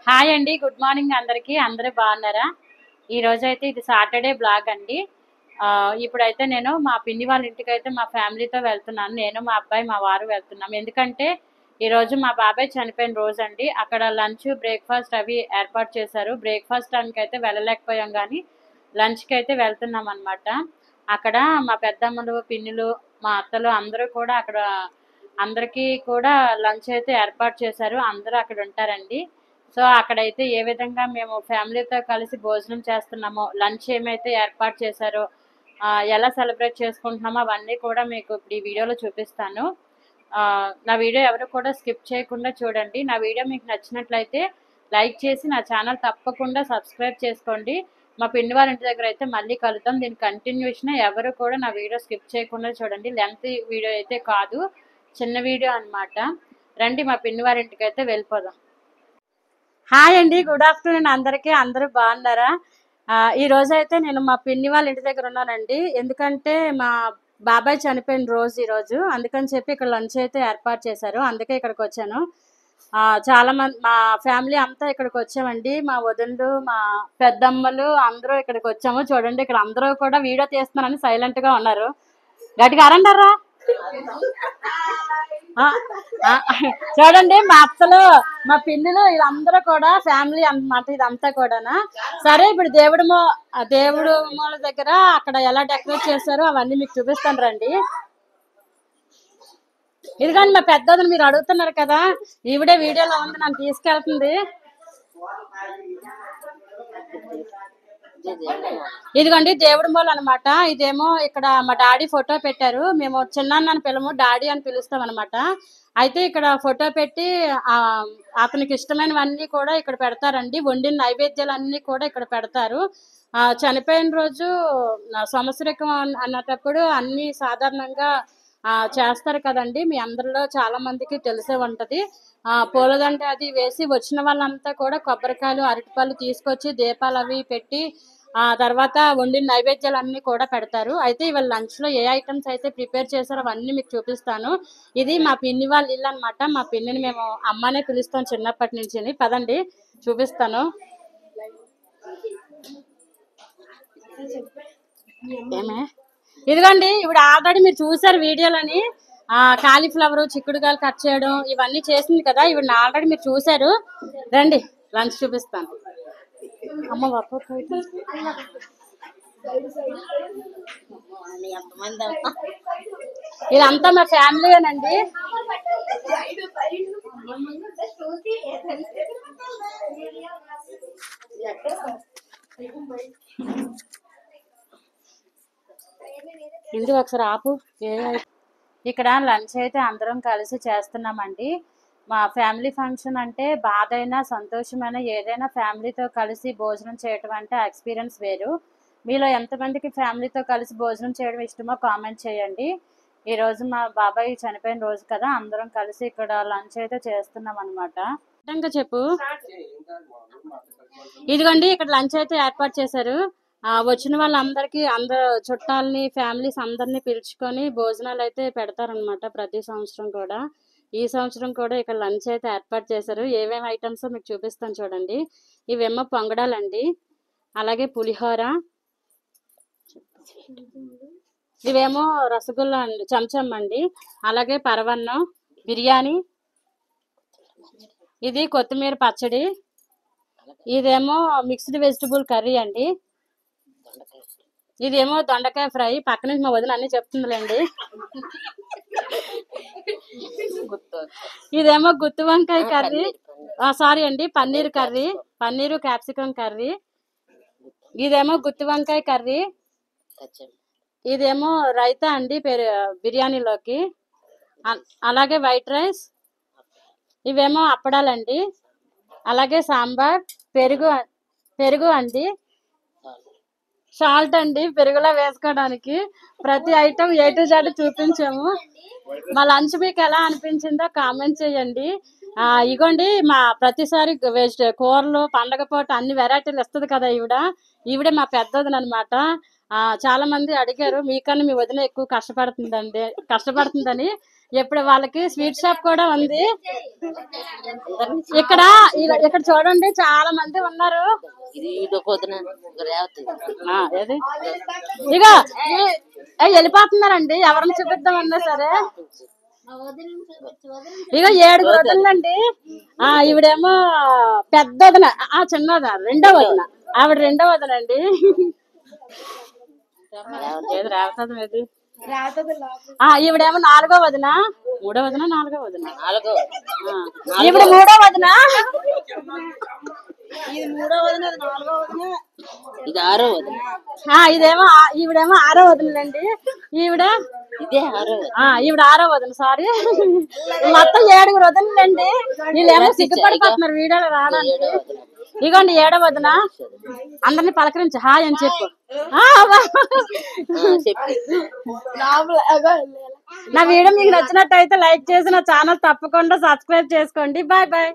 Hi అండి, good morning అందరికీ. అందరూ బాగున్నారా? ఈ రోజైతే ఇది సాటర్డే బ్లాగ్ అండి. ఇప్పుడైతే నేను మా పిన్ని వాళ్ళ ఇంటికైతే మా ఫ్యామిలీతో వెళ్తున్నాను. నేను మా అబ్బాయి మా వారు వెళ్తున్నాం. ఎందుకంటే ఈరోజు మా బాబాయ్ చనిపోయిన రోజు అండి. అక్కడ లంచ్ బ్రేక్ఫాస్ట్ అవి ఏర్పాటు చేశారు. బ్రేక్ఫాస్ట్ టైంకి అయితే వెళ్ళలేకపోయాం, కానీ లంచ్కి అయితే వెళ్తున్నాం అనమాట. అక్కడ మా పెద్దమ్మలు, పిన్నులు, మా అత్తలు అందరూ కూడా అక్కడ అందరికీ కూడా లంచ్ అయితే ఏర్పాటు చేశారు. అందరూ అక్కడ ఉంటారండి. సో అక్కడైతే ఏ విధంగా మేము ఫ్యామిలీతో కలిసి భోజనం చేస్తున్నామో, లంచ్ ఏమైతే ఏర్పాటు చేశారో, ఎలా సెలబ్రేట్ చేసుకుంటున్నామో అవన్నీ కూడా మీకు ఇప్పుడు ఈ వీడియోలో చూపిస్తాను. నా వీడియో ఎవరు కూడా స్కిప్ చేయకుండా చూడండి. నా వీడియో మీకు నచ్చినట్లయితే లైక్ చేసి నా ఛానల్ తప్పకుండా సబ్స్క్రైబ్ చేసుకోండి. మా పిన్ని వాళ్ళ ఇంటి దగ్గర అయితే మళ్ళీ కలుద్దాం. దీని కంటిన్యూషన్ ఎవరు కూడా నా వీడియో స్కిప్ చేయకుండా చూడండి. లెంత్ వీడియో అయితే కాదు, చిన్న వీడియో అనమాట. రండి మా పిన్ని వారి ఇంటికి అయితే వెళ్ళిపోదాం. హాయ్ అండి, గుడ్ ఆఫ్టర్నూన్ అందరికీ. అందరూ బాగున్నారా? ఈ రోజు అయితే నేను మా పిన్ని వాళ్ళ ఇంటి దగ్గర ఉన్నానండి. ఎందుకంటే మా బాబాయ్ చనిపోయిన రోజు ఈరోజు, అందుకని చెప్పి ఇక్కడ లంచ్ అయితే ఏర్పాటు చేశారు. అందుకే ఇక్కడికి వచ్చాను. చాలా మంది మా ఫ్యామిలీ అంతా ఇక్కడికి వచ్చామండి. మా వదినలు, మా పెద్దమ్మలు అందరూ ఇక్కడికి వచ్చాము. చూడండి, ఇక్కడ అందరూ కూడా వీడియో తీస్తున్నారని సైలెంట్ గా ఉన్నారు. గట్టిగా అరండారా. చూడండి, మా అత్తలు, మా పిన్నులు వీళ్ళందరూ కూడా ఫ్యామిలీ అన్నమాట. ఇదంతా కూడానా. సరే, ఇప్పుడు దేవుడు మూల దగ్గర అక్కడ ఎలా డెకరేట్ చేశారో అవన్నీ మీకు చూపిస్తాను రండి. ఇదిగోండి మా పెద్దోదని మీరు అడుగుతున్నారు కదా, ఈవిడే వీడియోలో ఉంది, నన్ను తీసుకెళ్తుంది. ఇదిగోండి దేవుడి మూల అనమాట. ఇదేమో ఇక్కడ మా డాడీ ఫోటో పెట్టారు. మేము చిన్నాన్నని పిలము, డాడీ అని పిలుస్తాం అనమాట. అయితే ఇక్కడ ఫోటో పెట్టి అతనికి ఇష్టమైనవన్నీ కూడా ఇక్కడ పెడతారండి. వండిన నైవేద్యాలు అన్నీ కూడా ఇక్కడ పెడతారు. చనిపోయిన రోజు సంవత్సరికం అన్నటప్పుడు అన్ని సాధారణంగా చేస్తారు కదండి. మీ అందరిలో చాలా మందికి తెలిసే ఉంటది. పూలదండ అది వేసి వచ్చిన వాళ్ళంతా కూడా కొబ్బరికాయలు, అరటిపళ్ళు తీసుకొచ్చి దీపాలు అవి పెట్టి తర్వాత వండిన నైవేద్యాలు అన్నీ కూడా పెడతారు. అయితే ఇవాళ లంచ్ లో ఏ ఐటమ్స్ అయితే ప్రిపేర్ చేశారో అవన్నీ మీకు చూపిస్తాను. ఇది మా పిన్ని వాళ్ళ ఇల్లు అనమాట. మా పిన్నిని మేము అమ్మనే పిలుస్తాం చిన్నప్పటి నుంచి. పదండి చూపిస్తాను. ఏమే ఇదిగోండి, ఇప్పుడు ఆల్రెడీ మీరు చూసారు వీడియోలని. కాలీఫ్లవర్, చిక్కుడుకాయలు కట్ చేయడం ఇవన్నీ చేసింది కదా, ఇవి ఆల్రెడీ మీరు చూసారు. రండి లంచ్ చూపిస్తాను. అమ్మ బాప ఇదంతా మా ఫ్యామిలీనండి. ఇందుకు ఒకసారి ఆపు. ఇక్కడ లంచ్ అయితే అందరం కలిసి చేస్తున్నామండి. మా ఫ్యామిలీ ఫంక్షన్ అంటే బాధ అయినా సంతోషమైన ఏదైనా ఫ్యామిలీతో కలిసి భోజనం చేయటం అంటే ఎక్స్పీరియన్స్ వేరు. మీలో ఎంతమందికి ఫ్యామిలీతో కలిసి భోజనం చేయడం ఇష్టమో కామెంట్ చేయండి. ఈరోజు మా బాబాయ్ చనిపోయిన రోజు కదా, అందరం కలిసి ఇక్కడ లంచ్ అయితే చేస్తున్నాం అనమాట. చెప్పు. ఇదిగోండి, ఇక్కడ లంచ్ అయితే ఏర్పాటు చేశారు. వచ్చిన వాళ్ళందరికీ అందరు చుట్టాలని, ఫ్యామిలీస్ అందరినీ పిలుచుకొని భోజనాలు అయితే పెడతారనమాట ప్రతి సంవత్సరం కూడా. ఈ సంవత్సరం కూడా ఇక్కడ లంచ్ అయితే ఏర్పాటు చేశారు. ఏమేమి ఐటమ్స్ మీకు చూపిస్తాను చూడండి. ఇవేమో పొంగడాలండి, అలాగే పులిహోర, ఇవేమో రసగుల్లా అండి, చెంచం అండి, అలాగే పరవన్నం, బిర్యానీ, ఇది కొత్తిమీర పచ్చడి, ఇదేమో మిక్స్డ్ వెజిటబుల్ కర్రీ అండి, ఇదేమో దొండకాయ ఫ్రై. పక్క నుంచి మా వదిన అన్ని చెప్తుందిలేండి. ఇదేమో గుత్తి వంకాయ కర్రీ, సారీ అండి, paneer curry, paneer capsicum curry. ఇదేమో గుత్తి వంకాయ కర్రీ, ఇదేమో రైతా అండి బిర్యానీలోకి, అలాగే వైట్ రైస్, ఇవేమో అప్పడాలండి, అలాగే సాంబార్, పెరుగు అండి, సాల్ట్ అండి పెరుగులో వేసుకోవడానికి. ప్రతి ఐటమ్ ఏ టు జెడ్ చూపించాము. మా లంచ్ మీకు ఎలా అనిపించిందో కామెంట్ చేయండి. ఇగోండి, మా ప్రతిసారి కూరలు పండగ పూట అన్ని వెరైటీలు ఇస్తుంది కదా ఈవిడే మా పెద్దది అనమాట. చాలా మంది అడిగారు, మీకన్నా మీ వదిన ఎక్కువ కష్టపడుతుందని. ఇప్పుడు వాళ్ళకి స్వీట్ షాప్ కూడా ఉంది. ఇక్కడ ఇక్కడ చూడండి చాలా మంది ఉన్నారు. ఏది ఇక వెళ్ళిపోతున్నారండి, ఎవరిని చూపిద్దామన్నా సరే. ఇక 7 వదినండి. ఈవిడేమో పెద్ద వదిన, చిన్నద రెండో వదిన, ఆవిడ రెండో వదినండి. ఏది రేవతది ఏది ఈవిడేమో 4వ వదిన, 3వ వదిన, 4వ వదిన, ఈవిడ 3వ వదిన, ఇదేమో ఈవిడేమో 6వ వదినండి. ఈవిడ 6వ వదిన. సారీ, మొత్తం 7 వదినండి. వీళ్ళేమో సిగ్గుపడిపోతున్నారు వీడియోలో రావడానికి. ఇగోండి 7వ వదిన. అందరిని పలకరించి హాయ్ అని చెప్పు. నా వీడియో మీకు నచ్చినట్టయితే లైక్ చేసి నా ఛానల్ తప్పకుండా సబ్స్క్రైబ్ చేసుకోండి. Bye bye.